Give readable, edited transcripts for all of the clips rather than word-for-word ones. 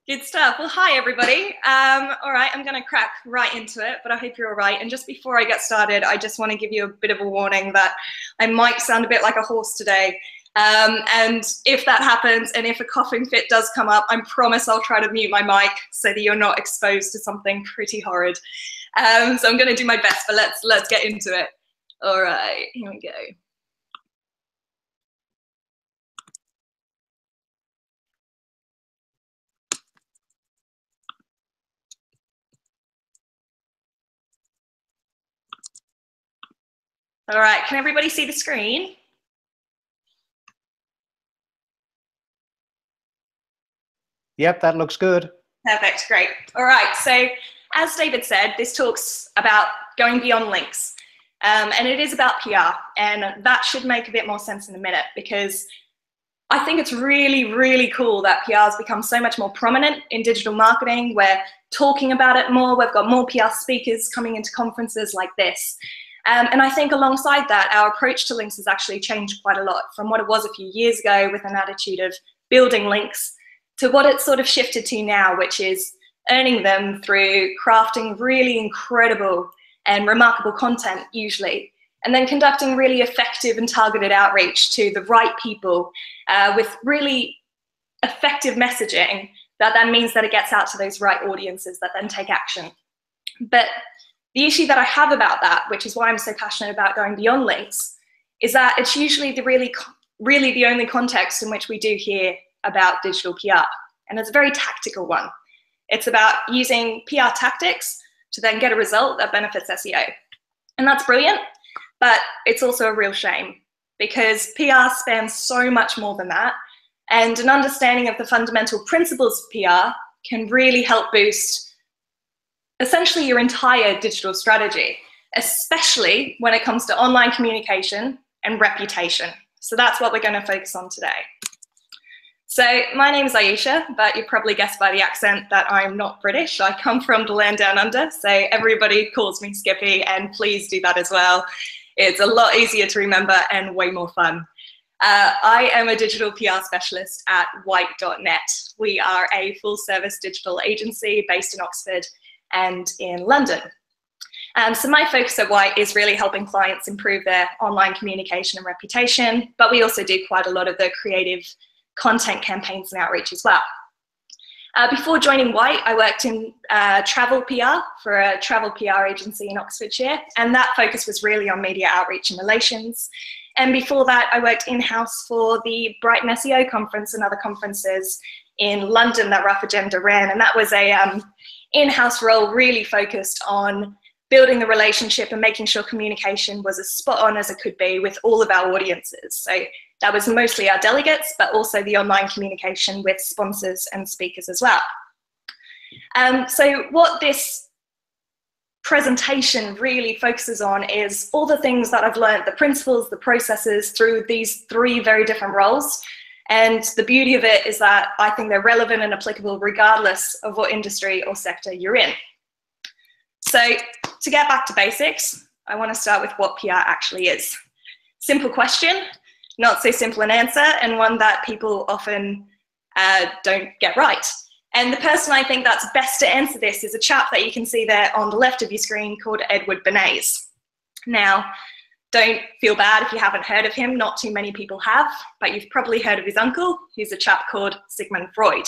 Good stuff. Well, hi, everybody. All right, I'm going to crack right into it, but I hope you're all right. And just before I get started, I just want to give you a bit of a warning that I might sound a bit like a horse today. And if that happens, and if a coughing fit does come up, I promise I'll try to mute my mic so that you're not exposed to something pretty horrid. So I'm going to do my best, but let's get into it. All right, here we go. All right, can everybody see the screen? Yep, that looks good. Perfect, great. All right, so as David said, this talks about going beyond links. And it is about PR, and that should make a bit more sense in a minute, because I think it's really, really cool that PR has become so much more prominent in digital marketing. We're talking about it more. We've got more PR speakers coming into conferences like this. And I think alongside that, our approach to links has actually changed quite a lot from what it was a few years ago with an attitude of building links to what it's sort of shifted to now, which is earning them through crafting really incredible and remarkable content usually, and then conducting really effective and targeted outreach to the right people with really effective messaging that then means that it gets out to those right audiences that then take action. But the issue that I have about that, which is why I'm so passionate about going beyond links, is that it's usually really the only context in which we do hear about digital PR. And it's a very tactical one. It's about using PR tactics to then get a result that benefits SEO. And that's brilliant, but it's also a real shame because PR spans so much more than that. And an understanding of the fundamental principles of PR can really help boost essentially your entire digital strategy, especially when it comes to online communication and reputation. So that's what we're going to focus on today. So my name is Aisha, but you probably guessed by the accent that I'm not British. I come from the land down under, so everybody calls me Skippy, and please do that as well. It's a lot easier to remember and way more fun. I am a digital PR specialist at white.net. We are a full-service digital agency based in Oxford and in London. So my focus at White is really helping clients improve their online communication and reputation, but we also do quite a lot of the creative content campaigns and outreach as well. Before joining White, I worked in travel PR for a travel PR agency in Oxfordshire, and that focus was really on media outreach and relations. And before that, I worked in-house for the Brighton SEO conference and other conferences in London that Rough Agenda ran, and that was a in-house role really focused on building the relationship and making sure communication was as spot on as it could be with all of our audiences. So that was mostly our delegates, but also the online communication with sponsors and speakers as well. So what this presentation really focuses on is all the things that I've learned, the principles, the processes through these three very different roles. And the beauty of it is that I think they're relevant and applicable regardless of what industry or sector you're in. So to get back to basics, I want to start with what PR actually is. Simple question, not so simple an answer, and one that people often don't get right. And the person I think that's best to answer this is a chap that you can see there on the left of your screen called Edward Bernays. Now, don't feel bad if you haven't heard of him, not too many people have, but you've probably heard of his uncle, who's a chap called Sigmund Freud.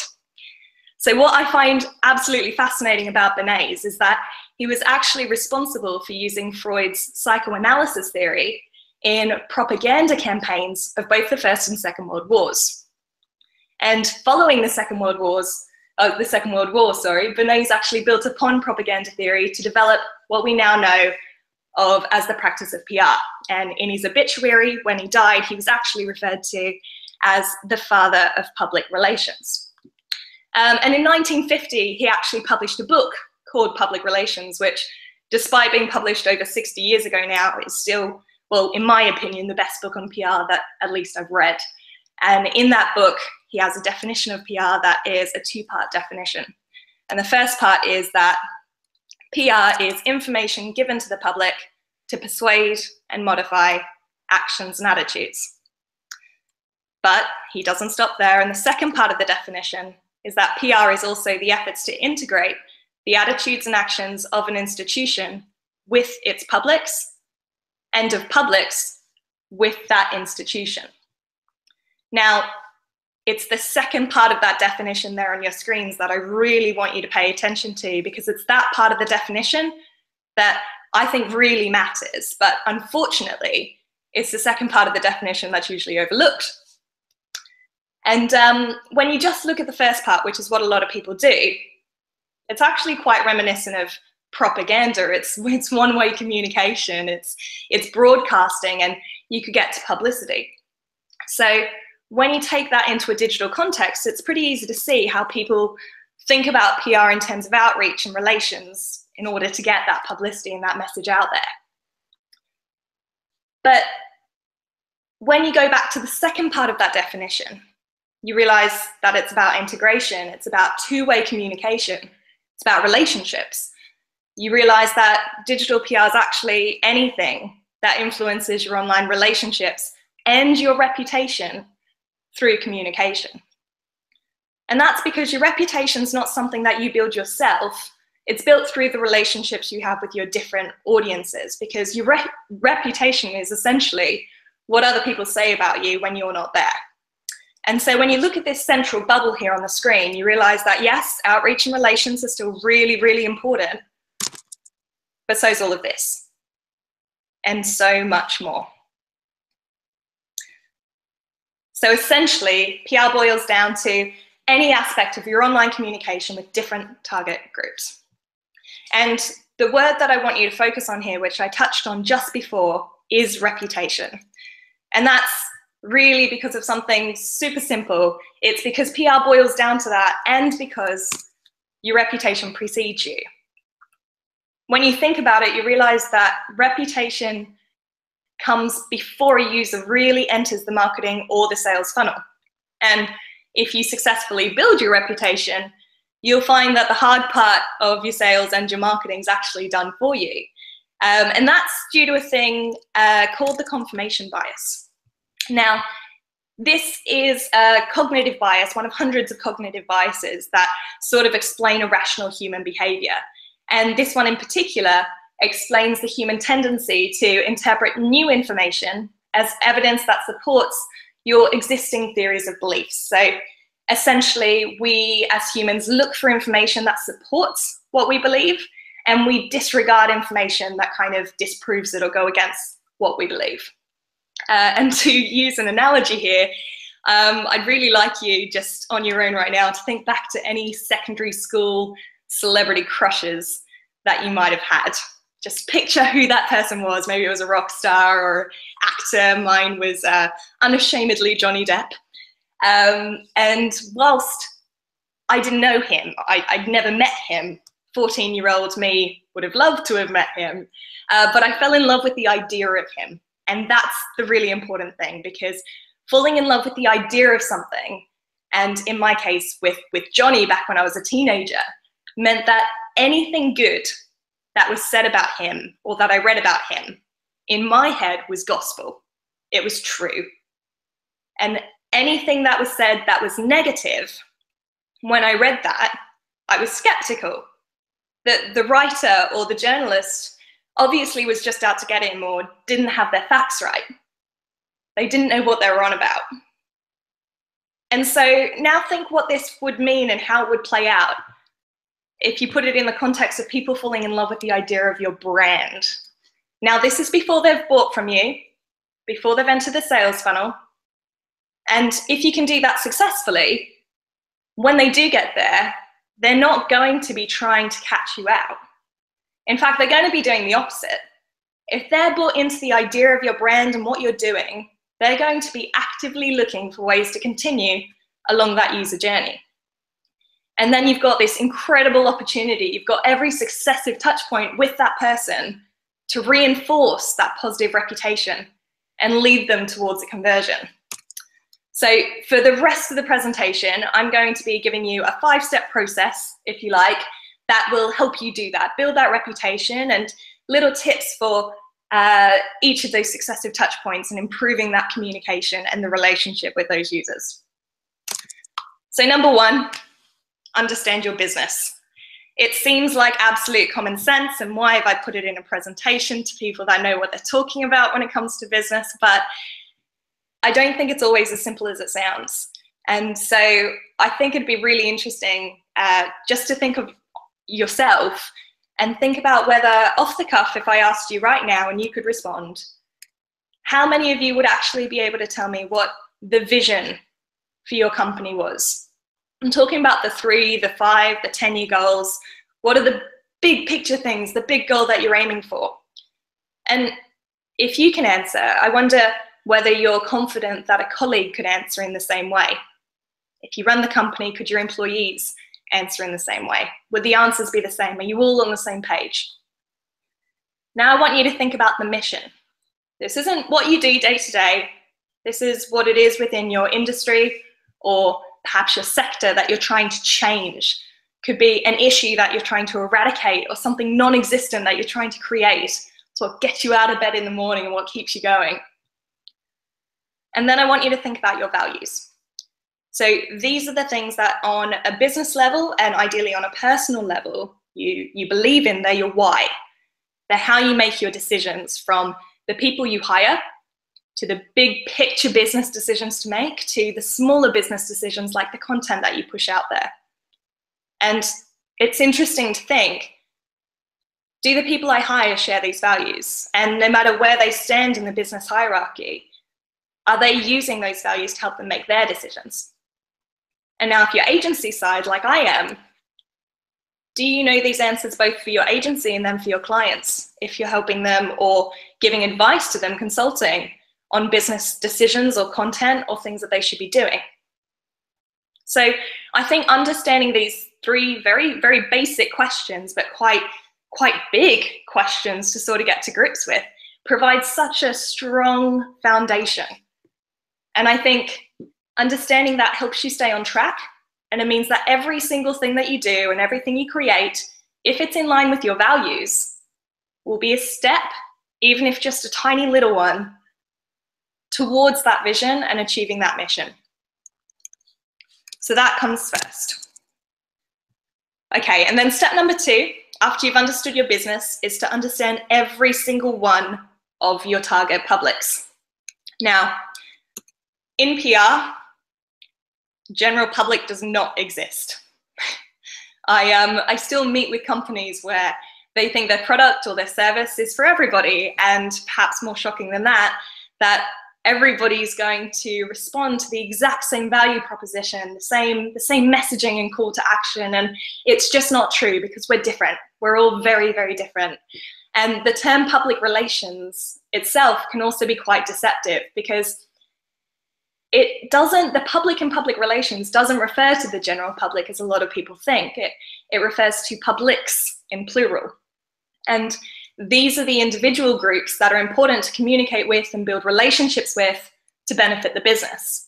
So what I find absolutely fascinating about Bernays is that he was actually responsible for using Freud's psychoanalysis theory in propaganda campaigns of both the First and Second World Wars. And following the Second World War, Bernays actually built upon propaganda theory to develop what we now know of as the practice of PR. And in his obituary, when he died, he was actually referred to as the father of public relations. And in 1950, he actually published a book called Public Relations, which, despite being published over 60 years ago now, is still, well, in my opinion, the best book on PR that at least I've read. And in that book, he has a definition of PR that is a two-part definition. And the first part is that PR is information given to the public to persuade and modify actions and attitudes. But he doesn't stop there. And the second part of the definition is that PR is also the efforts to integrate the attitudes and actions of an institution with its publics, and of publics with that institution. Now, it's the second part of that definition there on your screens that I really want you to pay attention to, because it's that part of the definition that I think really matters. But unfortunately, it's the second part of the definition that's usually overlooked. And when you just look at the first part, which is what a lot of people do, it's actually quite reminiscent of propaganda. It's one-way communication, it's broadcasting, and you could get to publicity. So when you take that into a digital context, it's pretty easy to see how people think about PR in terms of outreach and relations in order to get that publicity and that message out there. But when you go back to the second part of that definition, you realize that it's about integration, it's about two-way communication, it's about relationships. You realize that digital PR is actually anything that influences your online relationships and your reputation through communication. And that's because your reputation is not something that you build yourself. It's built through the relationships you have with your different audiences, because your reputation is essentially what other people say about you when you're not there. And so when you look at this central bubble here on the screen, you realize that yes, outreach and relations are still really, really important, but so is all of this, and so much more. So essentially, PR boils down to any aspect of your online communication with different target groups. And the word that I want you to focus on here, which I touched on just before, is reputation. And that's really because of something super simple. It's because PR boils down to that, and because your reputation precedes you. When you think about it, you realize that reputation comes before a user really enters the marketing or the sales funnel. And if you successfully build your reputation, you'll find that the hard part of your sales and your marketing is actually done for you. And that's due to a thing called the confirmation bias. Now, this is a cognitive bias, one of hundreds of cognitive biases that sort of explain irrational human behavior. And this one in particular explains the human tendency to interpret new information as evidence that supports your existing theories of beliefs. So essentially, we as humans look for information that supports what we believe, and we disregard information that kind of disproves it or go against what we believe. And to use an analogy here, I'd really like you just on your own right now to think back to any secondary school celebrity crushes that you might have had. Just picture who that person was. Maybe it was a rock star or actor. Mine was unashamedly Johnny Depp. And whilst I didn't know him, I'd never met him, 14-year-old me would have loved to have met him, but I fell in love with the idea of him. And that's the really important thing, because falling in love with the idea of something, and in my case with Johnny back when I was a teenager, meant that anything good that was said about him or that I read about him in my head was gospel. It was true. And anything that was said that was negative, when I read that, I was skeptical that the writer or the journalist obviously was just out to get him or didn't have their facts right. They didn't know what they were on about. And so now think what this would mean and how it would play out if you put it in the context of people falling in love with the idea of your brand. Now, this is before they've bought from you, before they've entered the sales funnel. And if you can do that successfully, when they do get there, they're not going to be trying to catch you out. In fact, they're going to be doing the opposite. If they're bought into the idea of your brand and what you're doing, they're going to be actively looking for ways to continue along that user journey. And then you've got this incredible opportunity. You've got every successive touch point with that person to reinforce that positive reputation and lead them towards a conversion. So for the rest of the presentation, I'm going to be giving you a 5-step process, if you like, that will help you do that, build that reputation, and little tips for each of those successive touch points and improving that communication and the relationship with those users. So number 1, understand your business. It seems like absolute common sense, and why have I put it in a presentation to people that know what they're talking about when it comes to business? But I don't think it's always as simple as it sounds. And so I think it'd be really interesting just to think of yourself and think about whether, off the cuff, if I asked you right now and you could respond, how many of you would actually be able to tell me what the vision for your company was? I'm talking about the 3, the 5, the 10-year goals. What are the big picture things, the big goal that you're aiming for? And if you can answer, I wonder whether you're confident that a colleague could answer in the same way. If you run the company, could your employees answer in the same way? Would the answers be the same? Are you all on the same page? Now I want you to think about the mission. This isn't what you do day to day. This is what it is within your industry, or perhaps your sector that you're trying to change. Could be an issue that you're trying to eradicate, or something non-existent that you're trying to create. It's what gets you out of bed in the morning and what keeps you going. And then I want you to think about your values. So these are the things that on a business level, and ideally on a personal level, you believe in. They're your why. They're how you make your decisions, from the people you hire, to the big picture business decisions to make, to the smaller business decisions like the content that you push out there. And it's interesting to think, do the people I hire share these values? And no matter where they stand in the business hierarchy, are they using those values to help them make their decisions? And now if you're agency side, like I am, do you know these answers both for your agency and then for your clients? If you're helping them or giving advice to them, consulting on business decisions or content or things that they should be doing. So I think understanding these 3 very, very basic questions, but quite big questions to sort of get to grips with, provides such a strong foundation. And I think understanding that helps you stay on track. And it means that every single thing that you do and everything you create, if it's in line with your values, will be a step, even if just a tiny little one, towards that vision and achieving that mission. So that comes first. Okay, and then step number 2, after you've understood your business, is to understand every single one of your target publics. Now, in PR, general public does not exist. I still meet with companies where they think their product or their service is for everybody, and perhaps more shocking than that, that everybody's going to respond to the exact same value proposition, the same messaging and call to action, and it's just not true because we're different. We're all very, very different. And the term public relations itself can also be quite deceptive, because the public in public relations doesn't refer to the general public as a lot of people think. It refers to publics in plural. And these are the individual groups that are important to communicate with and build relationships with to benefit the business.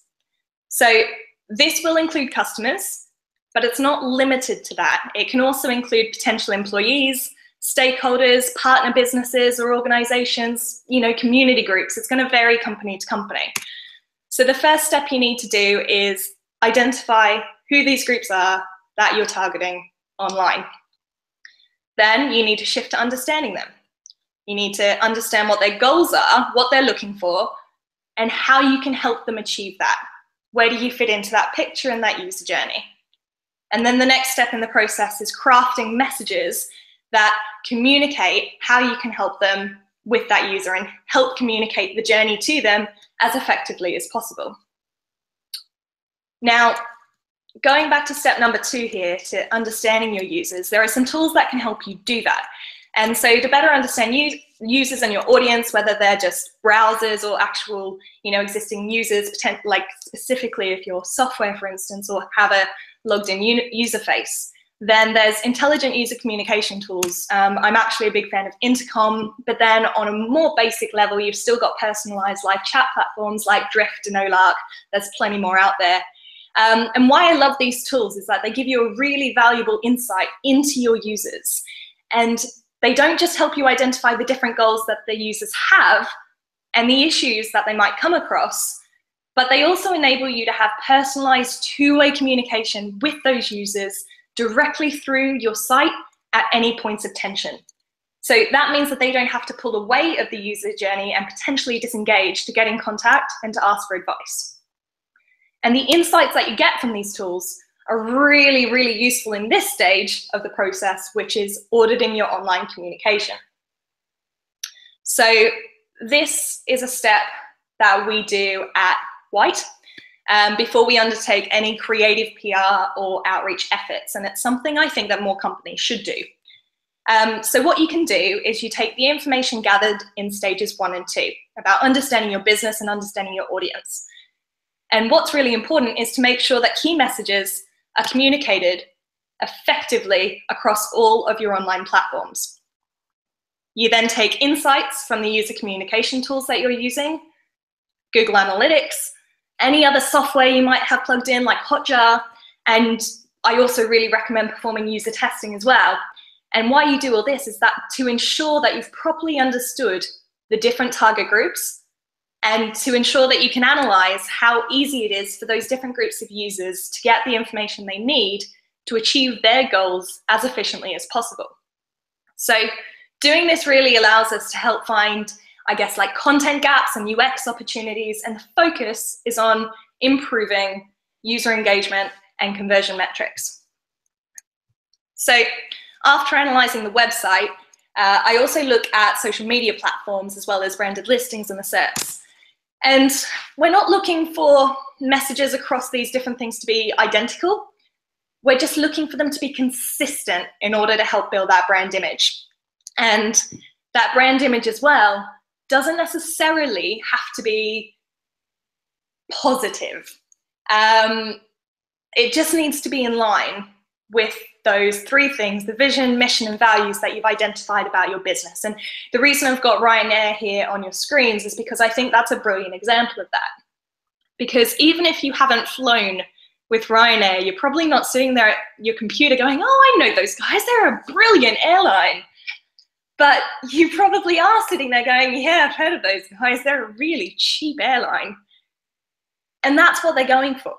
So this will include customers, but it's not limited to that. It can also include potential employees, stakeholders, partner businesses or organizations, community groups. It's going to vary company to company. So the first step you need to do is identify who these groups are that you're targeting online. Then you need to shift to understanding them. You need to understand what their goals are, what they're looking for, and how you can help them achieve that. Where do you fit into that picture and that user journey? And then the next step in the process is crafting messages that communicate how you can help them with that user and help communicate the journey to them as effectively as possible. Now, going back to step number 2 here, to understanding your users, there are some tools that can help you do that. And so to better understand users and your audience, whether they're just browsers or actual, existing users, like specifically if you're software, for instance, or have a logged in user face, then there's intelligent user communication tools. I'm actually a big fan of Intercom, but then on a more basic level, you've still got personalized live chat platforms like Drift and Olark. There's plenty more out there. And why I love these tools is that they give you a really valuable insight into your users. And they don't just help you identify the different goals that the users have and the issues that they might come across, but they also enable you to have personalized two-way communication with those users directly through your site at any points of tension. So that means that they don't have to pull away of the user journey and potentially disengage to get in contact and to ask for advice. And the insights that you get from these tools are really, really useful in this stage of the process, which is auditing your online communication. So this is a step that we do at White before we undertake any creative PR or outreach efforts. And it's something I think that more companies should do. So what you can do is you take the information gathered in stages 1 and 2 about understanding your business and understanding your audience. And what's really important is to make sure that key messages are communicated effectively across all of your online platforms. You then take insights from the user communication tools that you're using, Google Analytics, any other software you might have plugged in like Hotjar, and I also really recommend performing user testing as well. And why you do all this is that to ensure that you've properly understood the different target groups and to ensure that you can analyze how easy it is for those different groups of users to get the information they need to achieve their goals as efficiently as possible. So doing this really allows us to help find, I guess, like content gaps and UX opportunities, and the focus is on improving user engagement and conversion metrics. So after analyzing the website, I also look at social media platforms as well as branded listings and asserts. And we're not looking for messages across these different things to be identical. We're just looking for them to be consistent in order to help build that brand image. And that brand image as well doesn't necessarily have to be positive. It just needs to be in line with those 3 things, the vision, mission, and values that you've identified about your business. And the reason I've got Ryanair here on your screens is because I think that's a brilliant example of that. Because even if you haven't flown with Ryanair, you're probably not sitting there at your computer going, oh, I know those guys, they're a brilliant airline. But you probably are sitting there going, yeah, I've heard of those guys, they're a really cheap airline. And that's what they're going for.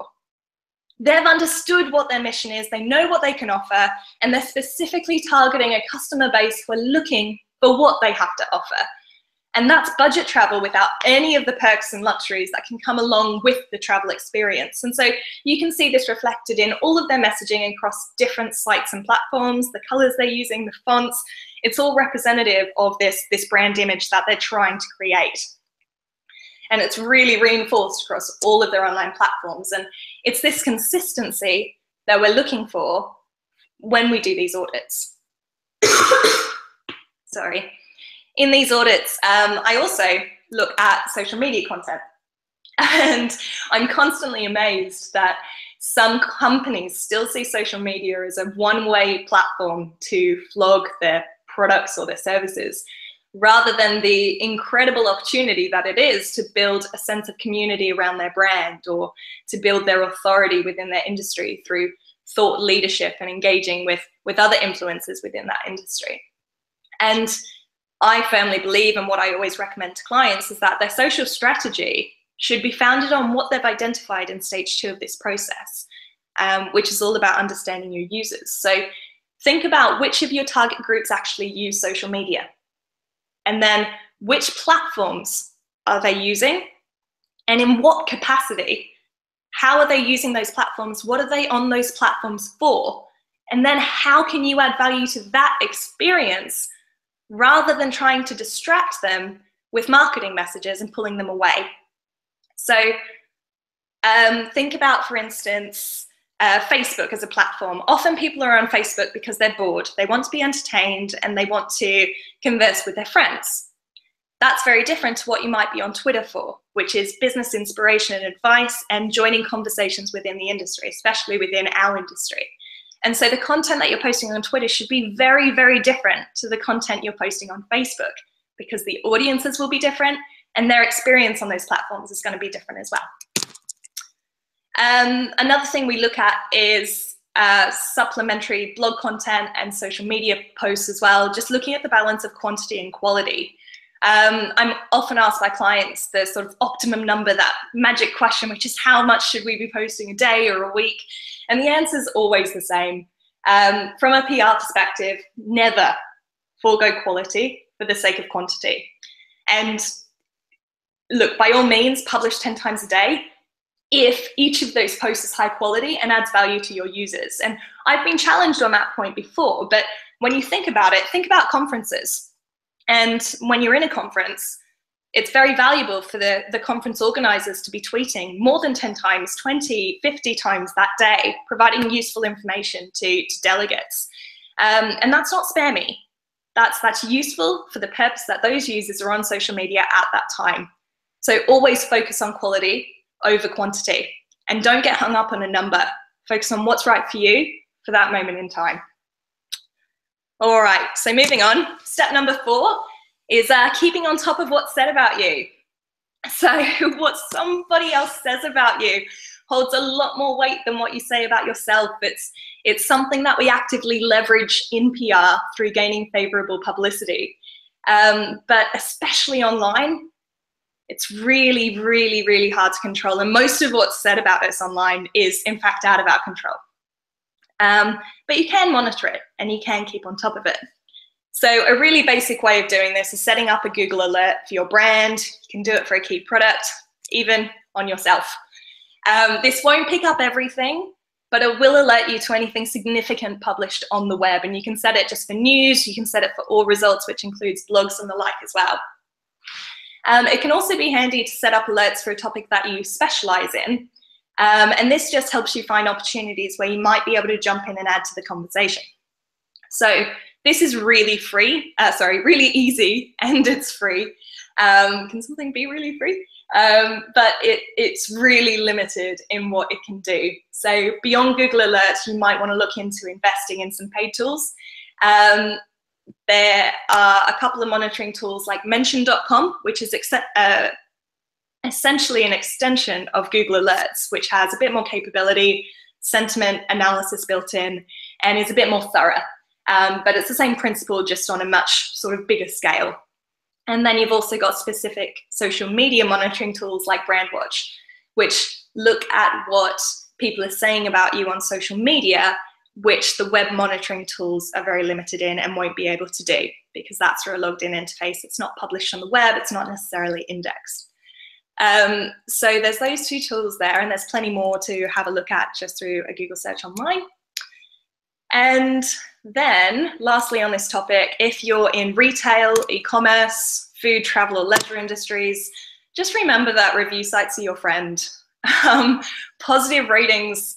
They've understood what their mission is, they know what they can offer, and they're specifically targeting a customer base who are looking for what they have to offer. And that's budget travel without any of the perks and luxuries that can come along with the travel experience. And so you can see this reflected in all of their messaging across different sites and platforms, the colors they're using, the fonts. It's all representative of this brand image that they're trying to create. And it's really reinforced across all of their online platforms. And it's this consistency that we're looking for when we do these audits. Sorry. In these audits, I also look at social media content. And I'm constantly amazed that some companies still see social media as a one-way platform to flog their products or their services, rather than the incredible opportunity that it is to build a sense of community around their brand or to build their authority within their industry through thought leadership and engaging with other influencers within that industry. And I firmly believe, and what I always recommend to clients, is that their social strategy should be founded on what they've identified in stage 2 of this process, which is all about understanding your users. So think about which of your target groups actually use social media. And then which platforms are they using and in what capacity? How are they using those platforms? What are they on those platforms for? And then how can you add value to that experience rather than trying to distract them with marketing messages and pulling them away? So think about, for instance, Facebook as a platform. Often people are on Facebook because they're bored, they want to be entertained, and they want to converse with their friends. That's very different to what you might be on Twitter for, which is business inspiration and advice and joining conversations within the industry, especially within our industry. And so the content that you're posting on Twitter should be very, very different to the content you're posting on Facebook, because the audiences will be different and their experience on those platforms is going to be different as well. Another thing we look at is supplementary blog content and social media posts as well, just looking at the balance of quantity and quality. I'm often asked by clients the sort of optimum number, that magic question, which is how much should we be posting a day or a week? And the answer is always the same. From a PR perspective, never forego quality for the sake of quantity. And look, by all means, publish 10 times a day if each of those posts is high quality and adds value to your users. And I've been challenged on that point before, but when you think about it, think about conferences. And when you're in a conference, it's very valuable for the conference organizers to be tweeting more than 10 times, 20, 50 times that day, providing useful information to delegates. And that's not spammy. That's useful for the purpose that those users are on social media at that time. So always focus on quality over quantity, and don't get hung up on a number. Focus on what's right for you for that moment in time. All right, so moving on, step number 4 is keeping on top of what's said about you. So what somebody else says about you holds a lot more weight than what you say about yourself. It's something that we actively leverage in PR through gaining favorable publicity. But especially online, it's really, really, really hard to control. And most of what's said about us online is, in fact, out of our control. But you can monitor it and you can keep on top of it. So a really basic way of doing this is setting up a Google alert for your brand. You can do it for a key product, even on yourself. This won't pick up everything, but it will alert you to anything significant published on the web. And you can set it just for news. You can set it for all results, which includes blogs and the like as well. It can also be handy to set up alerts for a topic that you specialize in. And this just helps you find opportunities where you might be able to jump in and add to the conversation. So this is really really easy, and it's free. Can something be really free? But it's really limited in what it can do. So beyond Google Alerts, you might want to look into investing in some paid tools. There are a couple of monitoring tools like Mention.com, which is essentially an extension of Google Alerts, which has a bit more capability, sentiment analysis built in, and is a bit more thorough. But it's the same principle, just on a much sort of bigger scale. And then you've also got specific social media monitoring tools like Brandwatch, which look at what people are saying about you on social media, which the web monitoring tools are very limited in and won't be able to do, because that's through a logged in interface. It's not published on the web. It's not necessarily indexed. So there's those 2 tools there, and there's plenty more to have a look at just through a Google search online. And then lastly on this topic, if you're in retail, e-commerce, food, travel, or leisure industries, just remember that review sites are your friend. Positive ratings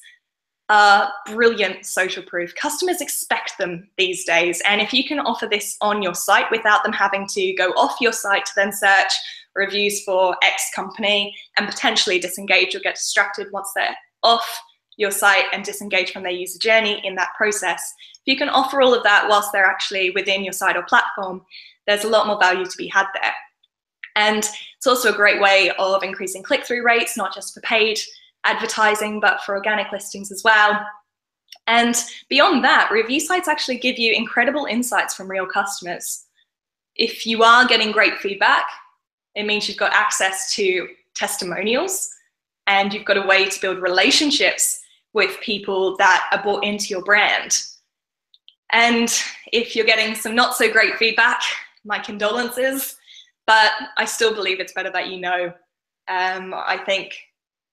are brilliant social proof. Customers expect them these days. And if you can offer this on your site without them having to go off your site to then search reviews for X company and potentially disengage or get distracted once they're off your site and disengage from their user journey in that process, if you can offer all of that whilst they're actually within your site or platform, there's a lot more value to be had there. And it's also a great way of increasing click-through rates, not just for paid advertising, but for organic listings as well. And beyond that, review sites actually give you incredible insights from real customers. If you are getting great feedback, it means you've got access to testimonials, and you've got a way to build relationships with people that are bought into your brand. And if you're getting some not so great feedback, my condolences, but I still believe it's better that you know. I think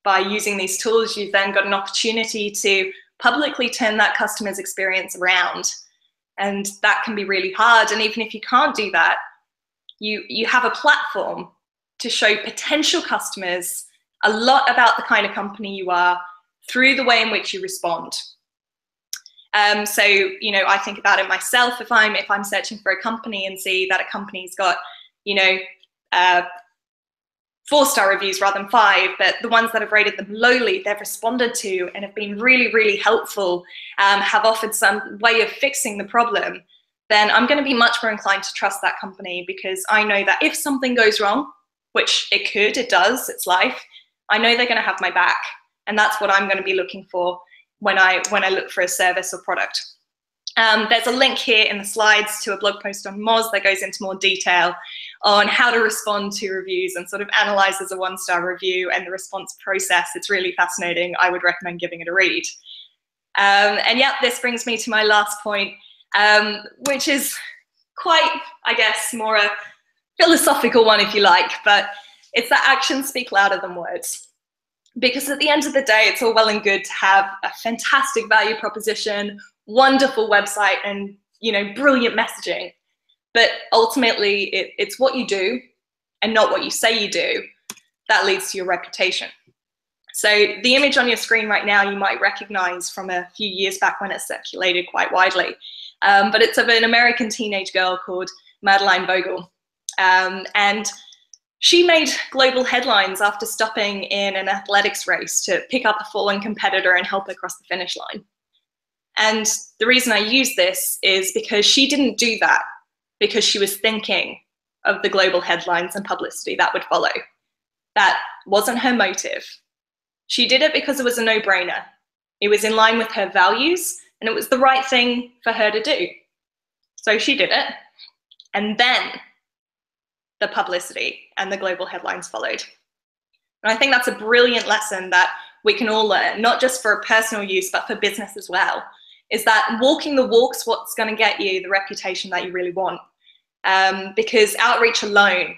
by using these tools, you've then got an opportunity to publicly turn that customer's experience around. And that can be really hard. And even if you can't do that, you have a platform to show potential customers a lot about the kind of company you are through the way in which you respond. So, you know, I think about it myself. If I'm searching for a company and see that a company's got, you know, 4-star reviews rather than 5, but the ones that have rated them lowly, they've responded to and have been really, really helpful, have offered some way of fixing the problem, then I'm going to be much more inclined to trust that company, because I know that if something goes wrong, which it does, it's life, I know they're going to have my back. And that's what I'm going to be looking for when I look for a service or product. There's a link here in the slides to a blog post on Moz that goes into more detail on how to respond to reviews and sort of analyzes a 1-star review and the response process. It's really fascinating. I would recommend giving it a read. And yeah, this brings me to my last point, which is quite, I guess, more a philosophical one, if you like, but it's that actions speak louder than words. Because at the end of the day, it's all well and good to have a fantastic value proposition, wonderful website, and brilliant messaging. But ultimately, it's what you do and not what you say you do that leads to your reputation. So the image on your screen right now, you might recognize from a few years back when it circulated quite widely. But it's of an American teenage girl called Madeline Vogel. And she made global headlines after stopping in an athletics race to pick up a fallen competitor and help her cross the finish line. And the reason I use this is because she didn't do that because she was thinking of the global headlines and publicity that would follow. That wasn't her motive. She did it because it was a no-brainer. It was in line with her values, and it was the right thing for her to do. So she did it, and then the publicity and the global headlines followed. And I think that's a brilliant lesson that we can all learn, not just for personal use, but for business as well, is that walking the walk's what's going to get you the reputation that you really want. Because outreach alone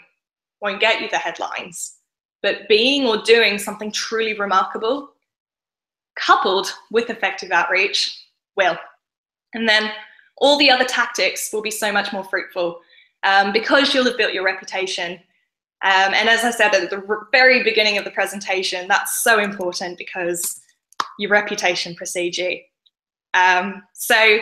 won't get you the headlines, but being or doing something truly remarkable, coupled with effective outreach, will. And then all the other tactics will be so much more fruitful because you'll have built your reputation. And as I said at the very beginning of the presentation, that's so important because your reputation precedes you. So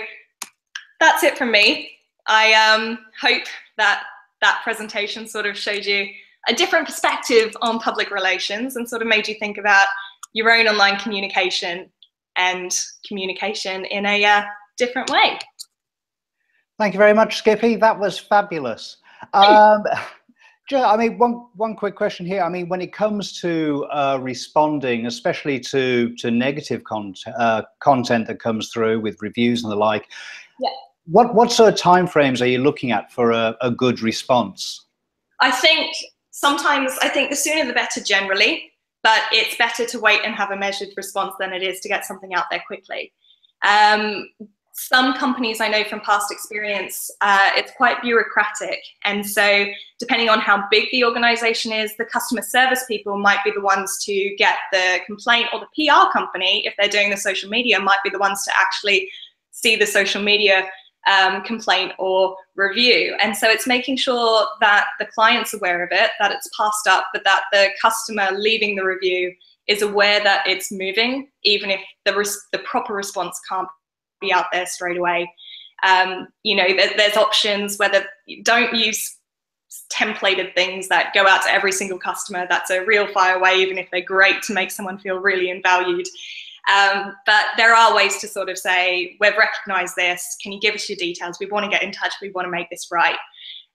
that's it from me. I hope that that presentation sort of showed you a different perspective on public relations and sort of made you think about your own online communication and communication in a different way. Thank you very much, Skippy. That was fabulous. Joe, I mean, one quick question here. I mean, when it comes to responding, especially to negative content that comes through with reviews and the like, yeah. What sort of timeframes are you looking at for a good response? I think sometimes, the sooner the better generally, but it's better to wait and have a measured response than it is to get something out there quickly. Some companies I know from past experience, it's quite bureaucratic. And so depending on how big the organization is, the customer service people might be the ones to get the complaint, or the PR company, if they're doing the social media, might be the ones to actually see the social media complaint or review. And so it's making sure that the client's aware of it, that it's passed up, but that the customer leaving the review is aware that it's moving, even if the proper response can't be out there straight away. There's options, whether you don't use templated things that go out to every single customer. That's a real fire away, even if they're great to make someone feel really invalued. But there are ways to sort of say, we've recognized this, can you give us your details? We want to get in touch, we want to make this right.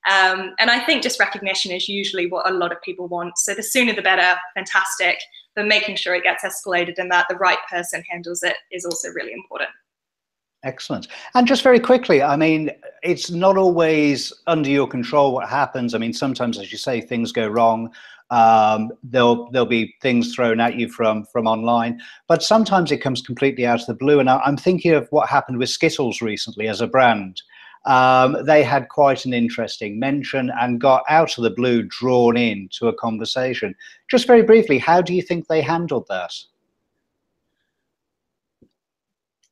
And I think just recognition is usually what a lot of people want. So the sooner the better, fantastic, but making sure it gets escalated and that the right person handles it is also really important. Excellent. And just very quickly, I mean, it's not always under your control what happens. I mean, sometimes, as you say, things go wrong. There'll be things thrown at you from online, but sometimes it comes completely out of the blue. And I'm thinking of what happened with Skittles recently as a brand. They had quite an interesting mention and got out of the blue drawn into a conversation. Just very briefly, how do you think they handled that?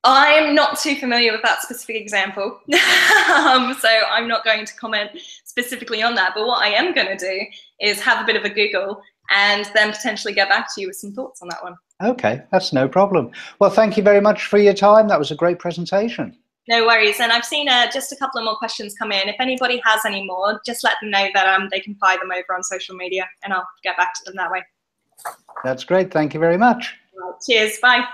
I'm not too familiar with that specific example, so I'm not going to comment specifically on that. But what I am going to do is have a bit of a Google and then potentially get back to you with some thoughts on that one. Okay, that's no problem. Well, thank you very much for your time. That was a great presentation. No worries. And I've seen just a couple of more questions come in. If anybody has any more, just let them know that they can fire them over on social media and I'll get back to them that way. That's great. Thank you very much. Right, cheers. Bye.